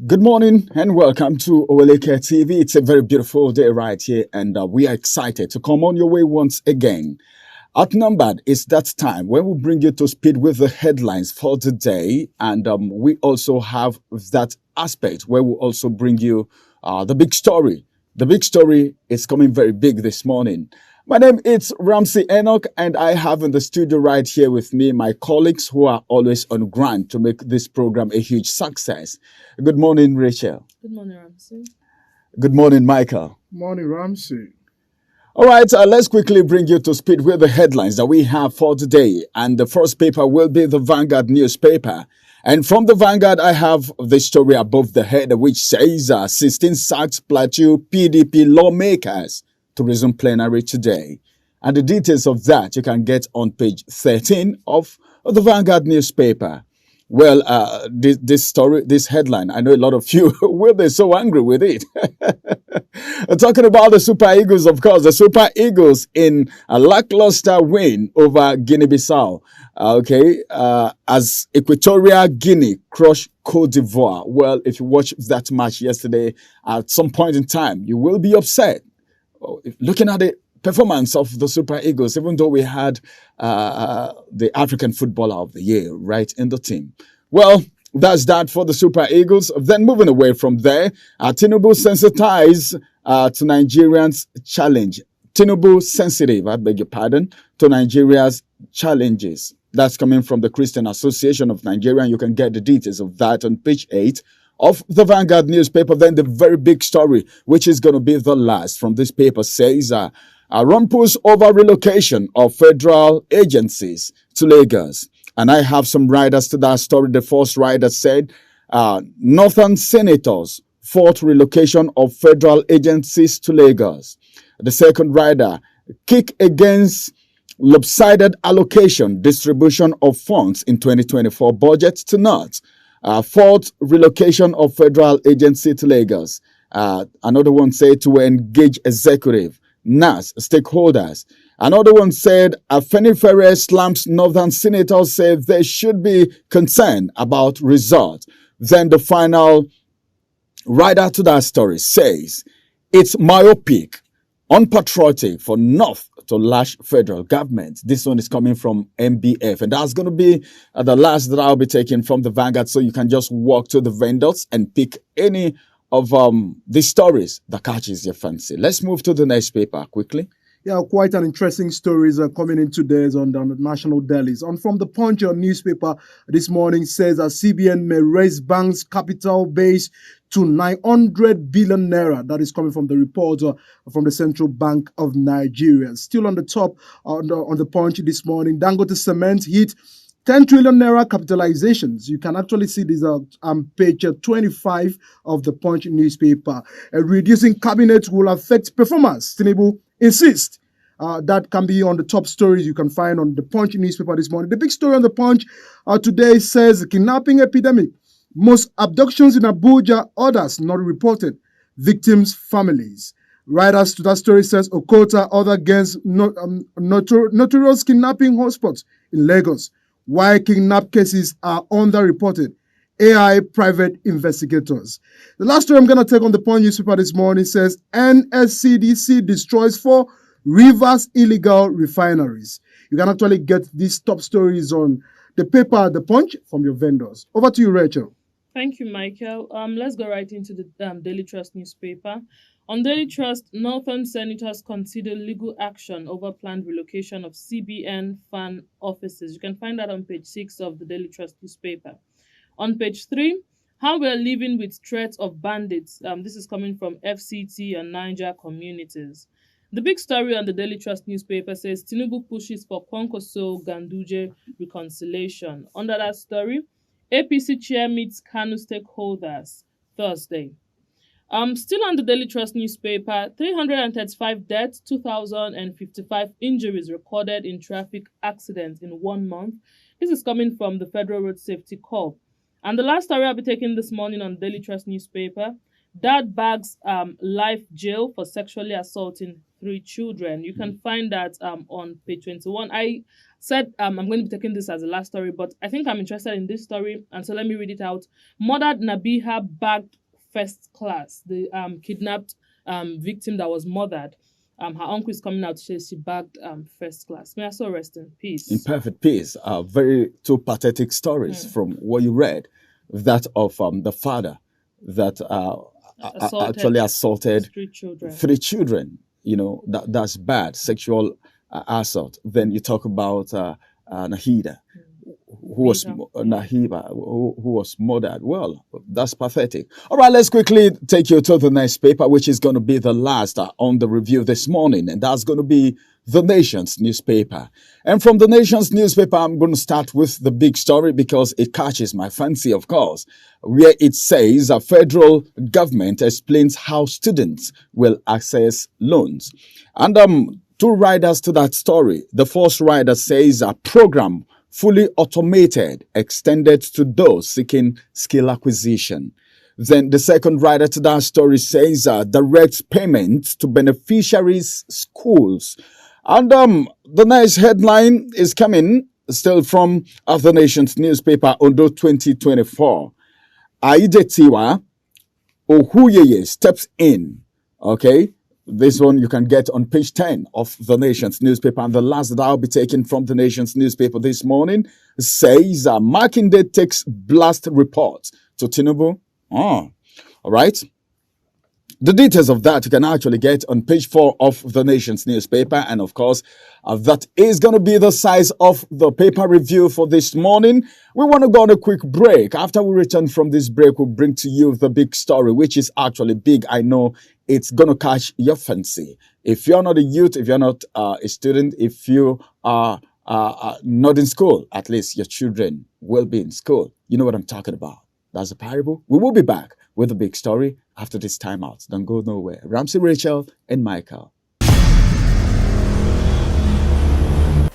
Good morning and welcome to Oweleketv. It's a very beautiful day right here, and we are excited to come on your way once again. Outnumbered is that time when we bring you to speed with the headlines for the day, and we also have that aspect where we also bring you the big story. The big story is coming very big this morning. My name is Ramsey Enoch, and I have in the studio right here with me my colleagues who are always on ground to make this program a huge success. Good morning, Rachel. Good morning, Ramsey. Good morning, Michael. Morning, Ramsey. All right, let's quickly bring you to speed with the headlines that we have for today. And the first paper will be the Vanguard newspaper. And from the Vanguard, I have the story above the head, which says 16 sacked Plateau PDP lawmakers to resume plenary today. And the details of that you can get on page 13 of the Vanguard newspaper. Well, this story, this headline, I know a lot of you will be so angry with it. Talking about the Super Eagles, of course, the Super Eagles in a lackluster win over Guinea-Bissau. As Equatorial Guinea crushed Cote d'Ivoire. Well, if you watched that match yesterday, at some point in time, you will be upset. Looking at the performance of the Super Eagles, even though we had the African Footballer of the Year right in the team. Well, that's that for the Super Eagles. Then moving away from there, Tinubu sensitized to Nigerians' challenge. Tinubu sensitive, I beg your pardon, to Nigeria's challenges. That's coming from the Christian Association of Nigeria. You can get the details of that on page 8 of the Vanguard newspaper. Then the very big story, which is going to be the last from this paper, says Rumpus over relocation of federal agencies to Lagos. And I have some riders to that story. The first rider said, Northern senators fought relocation of federal agencies to Lagos. The second rider, kick against lopsided allocation, distribution of funds in 2024 budget to not. Fourth, relocation of federal agency to Lagos. Another one said to engage executive, NAS, stakeholders. Another one said, Afenifere slams Northern senators said they should be concerned about results. Then the final writer to that story says, it's myopic, unpatriotic for North to lash federal government. This one is coming from MBF, and that's going to be the last that I'll be taking from the Vanguard, so you can just walk to the vendors and pick any of these stories that catches your fancy. Let's move to the next paper quickly. Yeah, quite an interesting stories are coming in today on the national dailies. And from the Punch, your newspaper this morning says that CBN may raise banks' capital base to 900 billion naira. That is coming from the report from the Central Bank of Nigeria. Still on the top on the Punch this morning, Dangote Cement hit 10 trillion naira capitalizations. You can actually see this on page 25 of the Punch newspaper. Reducing cabinet will affect performance. Tinubu insists. That can be on the top stories you can find on the Punch newspaper this morning. The big story on the Punch today says kidnapping epidemic. Most abductions in Abuja, others not reported. Victims' families. Writers to that story says Okota, other gangs, notorious kidnapping hotspots in Lagos. Why kidnap cases are underreported. AI private investigators. The last story I'm going to take on the Punch newspaper this morning says NSCDC destroys 4 Rivers illegal refineries. You can actually get these top stories on the paper, The Punch, from your vendors. Over to you, Rachel. Thank you, Michael. Let's go right into the Daily Trust newspaper. On Daily Trust, Northern senators consider legal action over planned relocation of CBN fan offices. You can find that on page 6 of the Daily Trust newspaper. On page 3, how we are living with threats of bandits. This is coming from FCT and Niger communities. The big story on the Daily Trust newspaper says Tinubu pushes for Kwankwaso Ganduje reconciliation. Under that story, APC chair meets Kanu stakeholders Thursday. Still on the Daily Trust newspaper, 335 deaths, 2,055 injuries recorded in traffic accidents in 1 month. This is coming from the Federal Road Safety Corps. And the last story I'll be taking this morning on Daily Trust newspaper, dad bags life jail for sexually assaulting 3 children. You can find that on page 21. I said, I'm going to be taking this as the last story, but I think I'm interested in this story, and so let me read it out. Murdered Nabiha bagged first class. The kidnapped victim that was murdered. Her uncle is coming out to say she bagged first class. May I so rest in peace. In perfect peace. Very two pathetic stories from what you read. That of the father that actually assaulted three children. You know, that's bad. Sexual assault. Then you talk about Nahiba, who was murdered. Well, that's pathetic. All right, let's quickly take you to the next paper, which is going to be the last on the review this morning, and that's going to be the Nation's newspaper. And from the Nation's newspaper, I'm going to start with the big story because it catches my fancy, of course, where it says a federal government explains how students will access loans. And two riders to that story. The first rider says a program fully automated, extended to those seeking skill acquisition. Then the second rider to that story says direct payment to beneficiaries' schools. And the next headline is coming still from the Nation's newspaper, Ondo 2024. Aidetiwa Ohuyeye steps in. Okay. This one you can get on page 10 of the Nation's newspaper. And the last that I'll be taking from the Nation's newspaper this morning says Makinde takes blast report to Tinubu. All right. The details of that you can actually get on page 4 of the Nation's newspaper. And of course, that is going to be the size of the paper review for this morning. We want to go on a quick break. After we return from this break, we'll bring to you the big story, which is actually big. I know it's going to catch your fancy. If you're not a youth, if you're not a student, if you are not in school, at least your children will be in school. You know what I'm talking about. That's a parable. We will be back with a big story after this timeout. Don't go nowhere. Ramsey, Rachel, and Michael.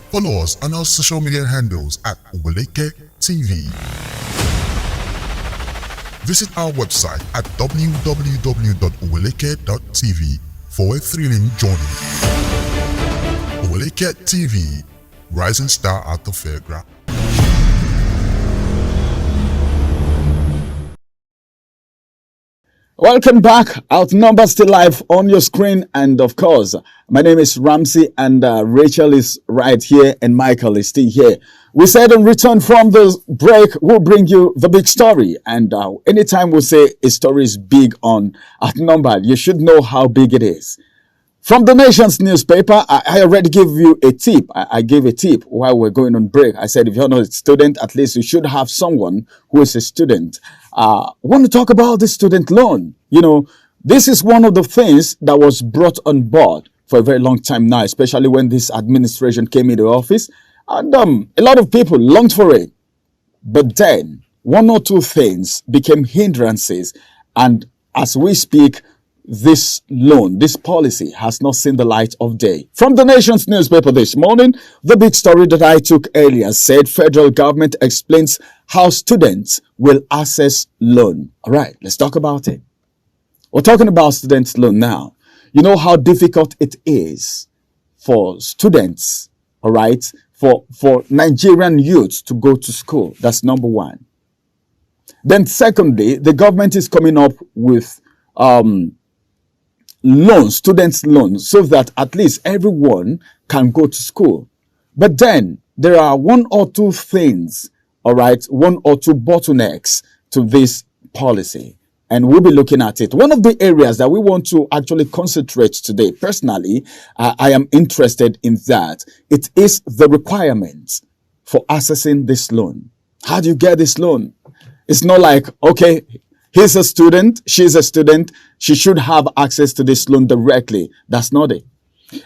Follow us on our social media handles at Oweleketv. Visit our website at www.oweleket.tv for a thrilling journey. Oweleketv, rising star at the fairground. Welcome back. Outnumbered still live on your screen. And of course, my name is Ramsey and Rachel is right here and Michael is still here. We said in return from the break, we'll bring you the big story. And anytime we say a story is big on Outnumbered, you should know how big it is. From the Nation's newspaper, I already gave you a tip. I gave a tip while we're going on break. I said, if you're not a student, at least you should have someone who is a student. Want to talk about the student loan. You know, this is one of the things that was brought on board for a very long time now, especially when this administration came into office. And a lot of people longed for it. But then one or two things became hindrances. And as we speak, this loan, this policy has not seen the light of day. From the Nation's newspaper this morning, the big story that I took earlier said federal government explains how students will access loan. All right, let's talk about it. We're talking about students' loan now. You know how difficult it is for students, all right, for Nigerian youths to go to school. That's number one. Then secondly, the government is coming up with loans, students' loans, so that at least everyone can go to school. But then there are one or two things, all right, one or two bottlenecks to this policy. And we'll be looking at it. One of the areas that we want to actually concentrate today, personally, I am interested in that. It is the requirements for accessing this loan. How do you get this loan? It's not like, okay, he's a student, she's a student, she should have access to this loan directly. That's not it.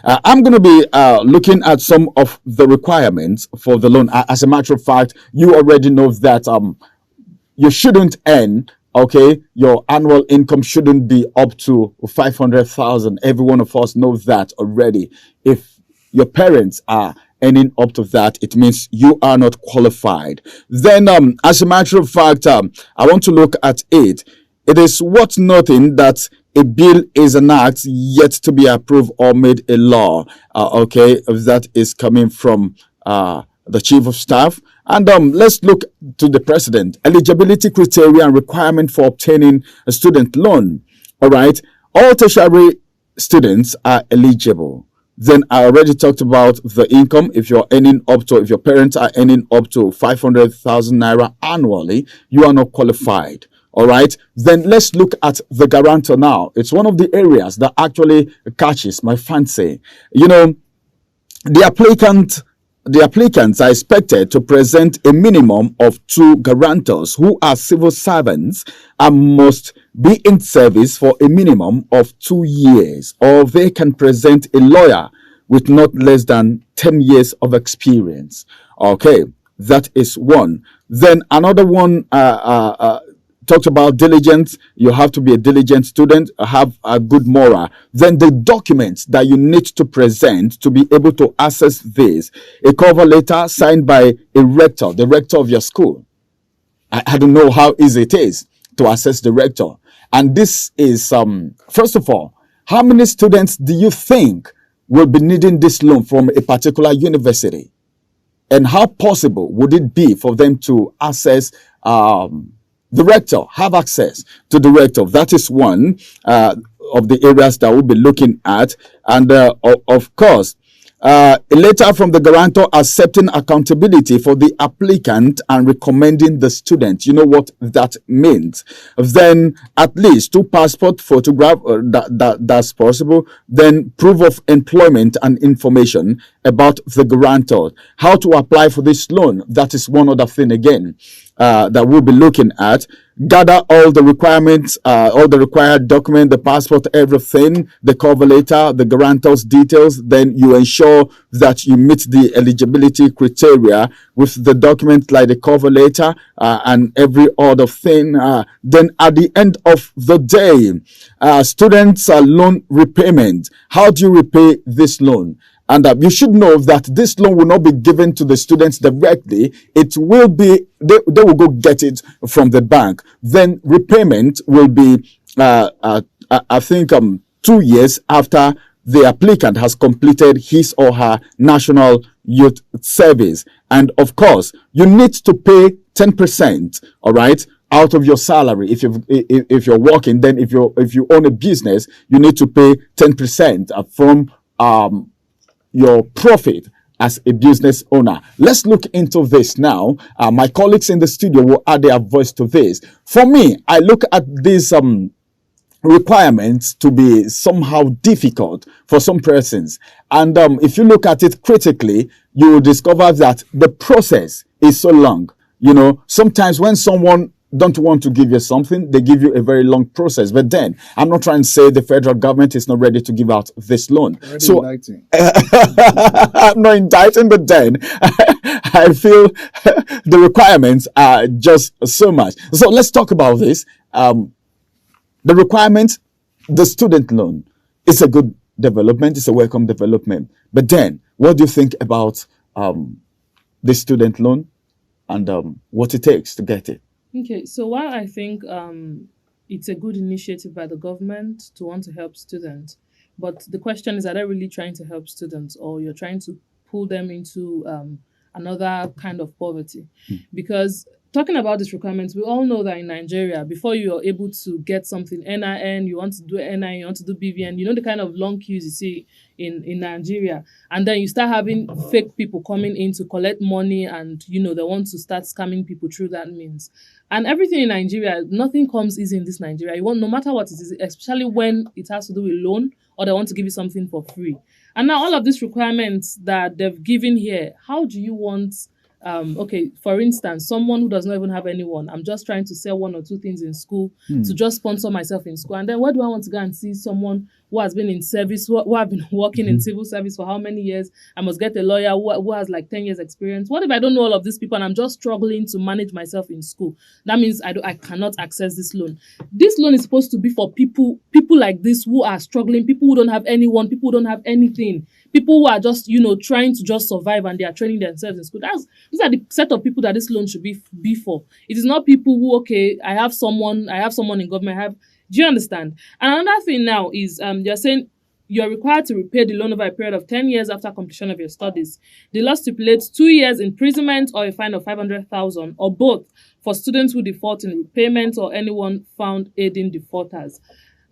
I'm going to be looking at some of the requirements for the loan. As a matter of fact, you already know that you shouldn't earn, okay, your annual income shouldn't be up to 500,000. Every one of us knows that already. If your parents are earning up to that, it means you are not qualified. Then, as a matter of fact, I want to look at it. It is worth noting that a bill is an act yet to be approved or made a law. Okay, that is coming from the chief of staff. And let's look to the president. Eligibility criteria and requirement for obtaining a student loan. All right. All tertiary students are eligible. Then I already talked about the income. If your parents are earning up to 500,000 naira annually, you are not qualified. All right. Then let's look at the guarantor now. It's one of the areas that actually catches my fancy. You know, the applicants are expected to present a minimum of 2 guarantors who are civil servants and must be in service for a minimum of 2 years, or they can present a lawyer with not less than 10 years of experience. Okay, that is one. Then another one talked about diligence. You have to be a diligent student, have a good moral. Then the documents that you need to present to be able to access this: a cover letter signed by a rector, the rector of your school. I don't know how easy it is to access the rector. And this is, first of all, how many students do you think will be needing this loan from a particular university? And how possible would it be for them to access the rector, have access to the rector? That is one of the areas that we'll be looking at. And of course, a letter from the guarantor accepting accountability for the applicant and recommending the student. You know what that means. Then at least 2 passport photograph, that's possible. Then proof of employment and information about the guarantor. How to apply for this loan, that is one other thing again that we'll be looking at. Gather all the requirements, all the required document, the passport, everything, the cover letter, the guarantor's details. Then you ensure that you meet the eligibility criteria with the document like the cover letter and every other thing. Then at the end of the day, students' loan repayment. How do you repay this loan? And you should know that this loan will not be given to the students directly. It will be, they will go get it from the bank. Then repayment will be, I think, 2 years after the applicant has completed his or her national youth service. And of course, you need to pay 10%, all right, out of your salary. If you're working, then if you own a business, you need to pay 10% from your profit as a business owner. Let's look into this now. My colleagues in the studio will add their voice to this. For me, I look at these requirements to be somehow difficult for some persons. And if you look at it critically, you will discover that the process is so long. You know, sometimes when someone don't want to give you something, they give you a very long process. But then, I'm not trying to say the federal government is not ready to give out this loan. So, I'm not indicting, but then I feel the requirements are just so much. So let's talk about this. The requirements, the student loan, is a good development. It's a welcome development. But then, what do you think about the student loan and what it takes to get it? Okay, so while I think it's a good initiative by the government to want to help students, but the question is, are they really trying to help students, or you're trying to pull them into another kind of poverty? Because talking about these requirements, we all know that in Nigeria, before you are able to get something, NIN, you want to do NIN, you want to do BVN, you know the kind of long queues you see in Nigeria. And then you start having fake people coming in to collect money, and, you know, they want to start scamming people through that means. And everything in Nigeria, nothing comes easy in this Nigeria. You want, no matter what it is, especially when it has to do with loan, or they want to give you something for free. And now all of these requirements that they've given here, how do you want... okay, for instance, someone who does not even have anyone, I'm just trying to sell 1 or 2 things in school to just sponsor myself in school. And then where do I want to go and see someone who has been in service, who have been working in civil service for how many years? I must get a lawyer who has like 10 years experience. What if I don't know all of these people and I'm just struggling to manage myself in school? That means I cannot access this loan. This loan is supposed to be for people like this who are struggling, people who don't have anyone, people who don't have anything. People who are just, you know, trying to just survive and they are training themselves in school. These are the set of people that this loan should be for. It is not people who, okay, I have someone in government. Do you understand? And another thing now is, they're saying you're required to repay the loan over a period of 10 years after completion of your studies. The law stipulates 2 years imprisonment or a fine of 500,000 or both for students who default in repayment or anyone found aiding defaulters.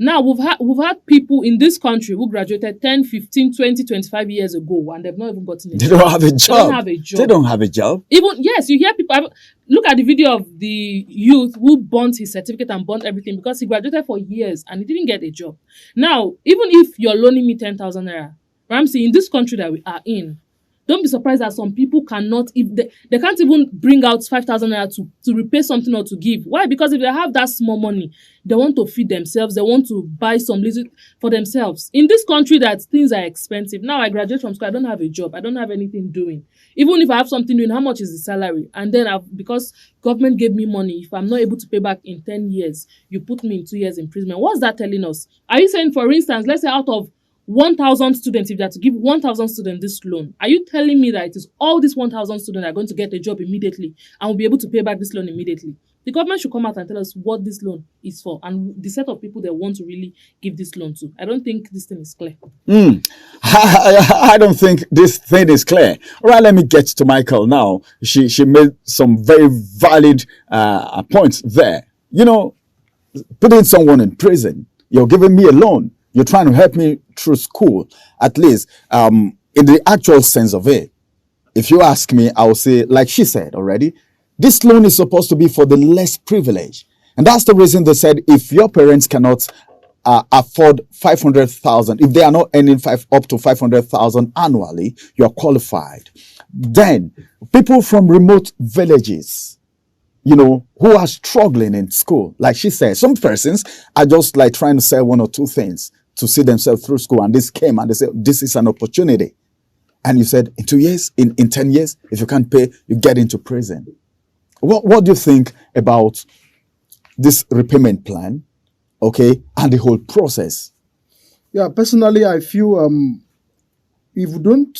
Now, we've had people in this country who graduated 10, 15, 20, 25 years ago and they've not even gotten a job. They don't have a job. They don't have a job. They don't have a job. Even, yes, you hear people. Look at the video of the youth who burnt his certificate and burnt everything because he graduated for years and he didn't get a job. Now, even if you're loaning me 10,000 naira, Ramsey, in this country that we are in, don't be surprised that some people cannot, if they can't even bring out 5,000 naira to repay something or to give. Why? Because if they have that small money, they want to feed themselves. They want to buy some little for themselves. In this country that things are expensive. Now I graduate from school. I don't have a job. I don't have anything doing. Even if I have something doing, how much is the salary? And then because government gave me money, if I'm not able to pay back in 10 years, you put me in 2 years imprisonment. What's that telling us? Are you saying, for instance, let's say out of 1,000 students, if they are to give 1,000 students this loan, are you telling me that it is all these 1,000 students are going to get a job immediately and will be able to pay back this loan immediately? The government should come out and tell us what this loan is for and the set of people they want to really give this loan to. I don't think this thing is clear. I don't think this thing is clear. All right, let me get to Michael now. She made some very valid points there. You know, putting someone in prison, you're giving me a loan. You're trying to help me through school, at least in the actual sense of it. If you ask me, I will say, like she said already, this loan is supposed to be for the less privileged. And that's the reason they said if your parents cannot afford 500,000, if they are not earning up to 500,000 annually, you're qualified. Then people from remote villages, you know, who are struggling in school, like she said, some persons are just like trying to sell one or two things to see themselves through school. And this came and they said, this is an opportunity. And you said, in 2 years, in 10 years, if you can't pay, you get into prison. What do you think about this repayment plan, okay, and the whole process? Yeah, personally, I feel if we don't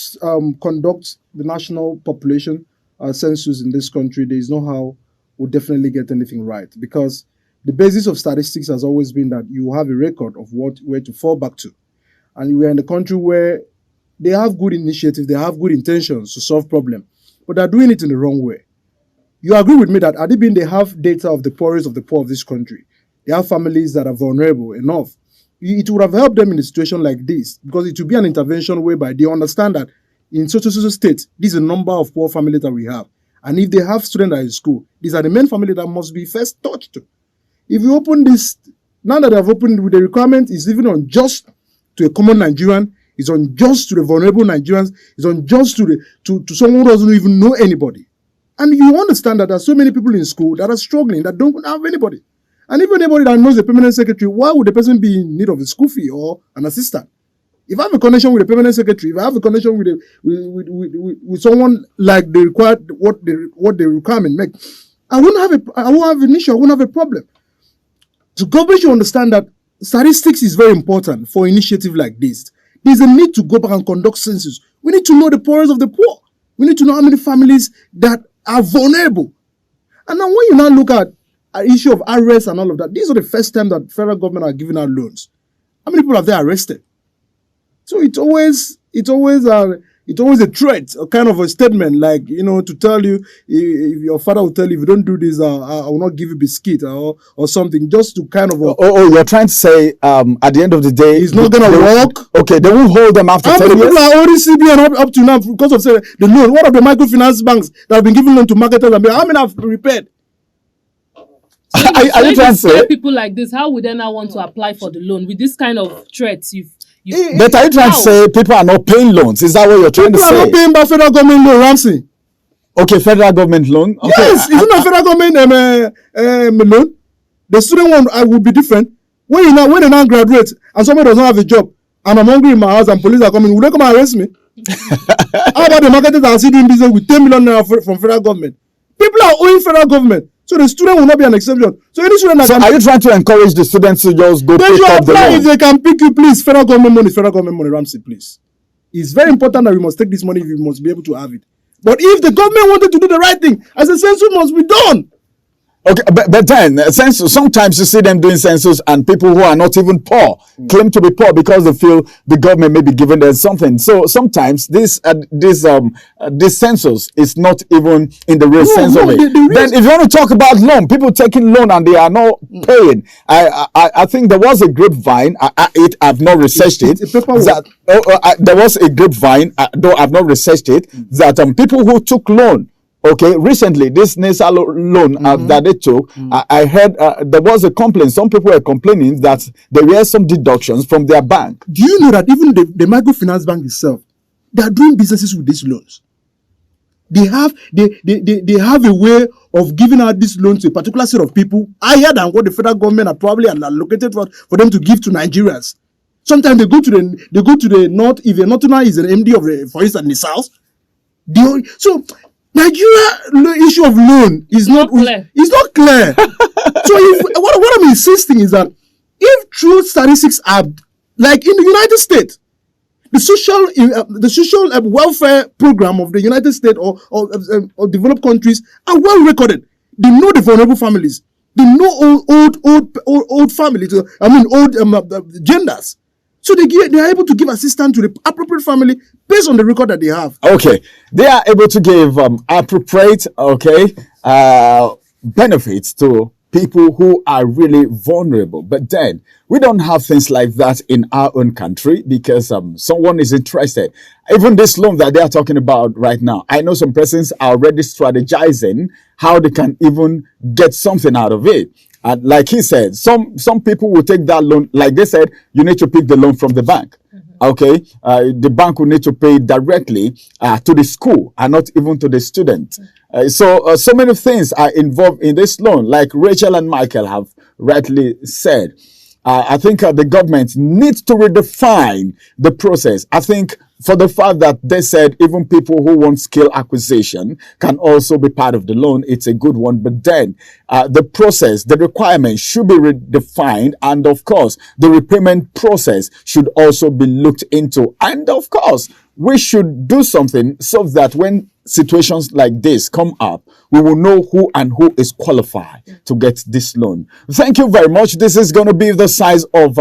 conduct the national population census in this country, there is no how we'll definitely get anything right. Because the basis of statistics has always been that you have a record of where to fall back to. And we're in a country where they have good initiatives, they have good intentions to solve problems, but they're doing it in the wrong way. You agree with me that had it been they have data of the poorest of the poor of this country, they have families that are vulnerable enough, it would have helped them in a situation like this, because it would be an intervention whereby they understand that in such state, this is a number of poor families that we have. And if they have students at school, these are the main family that must be first touched to. If you open this, now that they have opened with the requirement, is even unjust to a common Nigerian, it's unjust to the vulnerable Nigerians, it's unjust to someone who doesn't even know anybody. And you understand that there are so many people in school that are struggling, that don't have anybody. And even anybody that knows the permanent secretary, why would the person be in need of a school fee or an assistant? If I have a connection with the permanent secretary, if I have a connection with someone like they require what the requirement make, I won't have an issue. I won't have a problem. The government should understand that statistics is very important for initiative like this. There's a need to go back and conduct census. We need to know the poorest of the poor. We need to know how many families that are vulnerable. And now when you now look at an issue of arrest and all of that, these are the first time that federal government are giving out loans. How many people have they arrested? So it's always a threat, a kind of a statement, like, you know, to tell you, if your father will tell you, if you don't do this, I will not give you biscuit or something, just to kind of. You're trying to say, at the end of the day, it's not going to work. Okay, they won't hold them after 10 years. People are already CBN up to now because of the loan. What of the microfinance banks that have been giving loan to marketers? And how many have repaid? Are you trying to say people like this? How would they now want to apply for the loan with this kind of threats? But are you trying to say people are not paying loans? Is that what you're trying to say? People are not paying by federal government loan, Ramsey. Okay, federal government loan. Okay. Yes, it's not federal government loan. The student one would be different. When they now graduate and somebody does not have a job and I'm hungry in my house and police are coming, will they come and arrest me? How about the marketers that are still doing business with 10 million naira from federal government? People are owing federal government. So the student will not be an exception. So any student are you trying to encourage the students to just go pick up the loan? If they can pick you, please, federal government money, Ramsey, please. It's very important that we must take this money if we must be able to have it. But if the government wanted to do the right thing, as a census must be done. Okay, but then census, sometimes you see them doing census and people who are not even poor claim to be poor because they feel the government may be giving them something. So sometimes this census is not even in the real sense of it. Then if you want to talk about loan, people taking loan and they are not paying. I think there was a grapevine. I've not researched it. There was a grapevine, though I've not researched it, that people who took loan. Okay, recently, this NESA loan that they took, I heard there was a complaint. Some people were complaining that there were some deductions from their bank. Do you know that even the microfinance bank itself, they are doing businesses with these loans? They have a way of giving out these loans to a particular set of people higher than what the federal government are probably allocated for them to give to Nigerians. Sometimes they go to the north. If a northerner is an MD of, for instance, in the south, so Nigeria issue of loan is not clear. It's not clear. So what I'm insisting is that if true statistics are like in the United States, the social welfare program of the United States or developed countries are well recorded. They know the vulnerable families. They know old families. Old genders. So they are able to give assistance to the appropriate family based on the record that they have. Okay, they are able to give appropriate benefits to people who are really vulnerable. But then we don't have things like that in our own country because someone is interested. Even this loan that they are talking about right now, I know some persons are already strategizing how they can even get something out of it. And like he said, some people will take that loan. Like they said, you need to pick the loan from the bank. Okay, the bank will need to pay directly to the school and not even to the student. So many things are involved in this loan, like Rachel and Michael have rightly said. I think the government needs to redefine the process. I think for the fact that they said even people who want skill acquisition can also be part of the loan, it's a good one. But then the process, the requirements should be redefined. And of course, the repayment process should also be looked into. And of course, we should do something so that when situations like this come up, we will know who is qualified to get this loan. Thank you very much. This is going to be the size of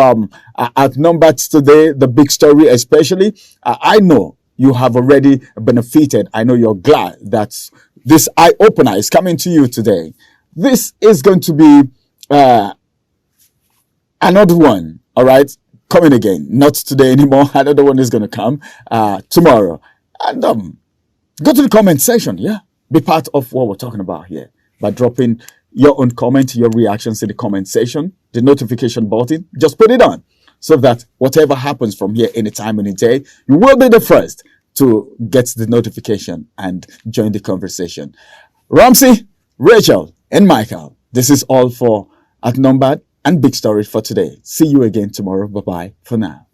outnumbered today, the big story especially. I know you have already benefited. I know you're glad that this eye-opener is coming to you today. This is going to be another one, all right? Coming again. Not today anymore. Another one is going to come tomorrow. And go to the comment section, yeah? Be part of what we're talking about here by dropping your own comment, your reactions in the comment section, the notification button. Just put it on so that whatever happens from here anytime, any day, you will be the first to get the notification and join the conversation. Ramsey, Rachel, and Michael, this is all for Outnumbered and Big Story for today. See you again tomorrow. Bye-bye for now.